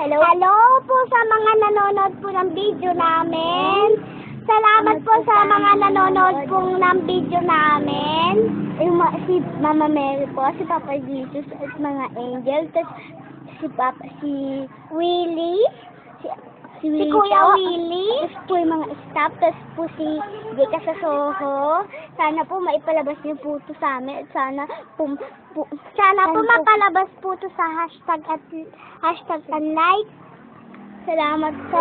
Hello po sa mga nanonood po ng video namin. Salamat po sa mga nanonood po ng video namin. Si Mama Mary po, si Papa Jesus at mga angel. Tapos si Willie. Si Kuya Willie. Tapos po yung mga staff. Tapos po si Jeka sa Soho. Sana po maipalabas niyo po ito sa amin. At sana po mapalabas po ito sa hashtag at like. Salamat po.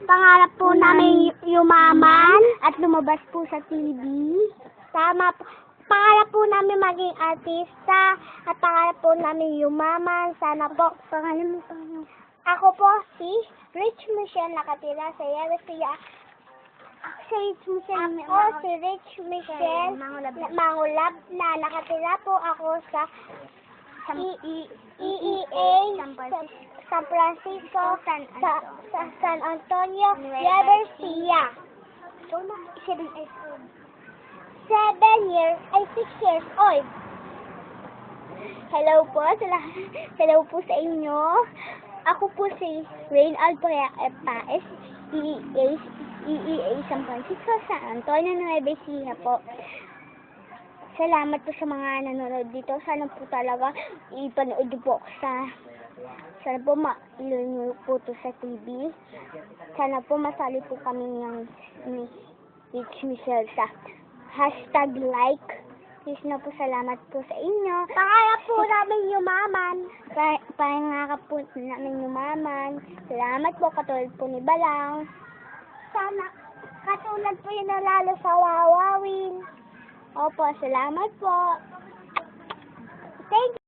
Pangarap po namin yumaman at lumabas po sa TV. Tama po. Pangarap po namin maging artista at pangarap po namin yumaman. Sana po. Pangalan mo. Ako po si Rich Michelle, nakatira sa Yeresia. Si Rich Michelle Mangulab na nakatira po ako sa EEA San Francisco, sa San Antonio, Yeresia. 6 years old. Hello po sa inyo. Ako po si Rain Alporea Paes, EEA San Francisco, San Antonio, Nueva Ecija po. Salamat po sa mga nanonood dito. Sana po talaga ipanood po ako sana po ma-ilan po to sa TV. Sana po masali po kami ng Rich Michelle sa hashtag like. Please na po, salamat po sa inyo. Pangarap po namin yumaman. Pangarap po namin yumaman. Salamat po, katulad po ni Balang. Sana katulad po yung nalalo sa Wawawin. Opo, salamat po. Thank you.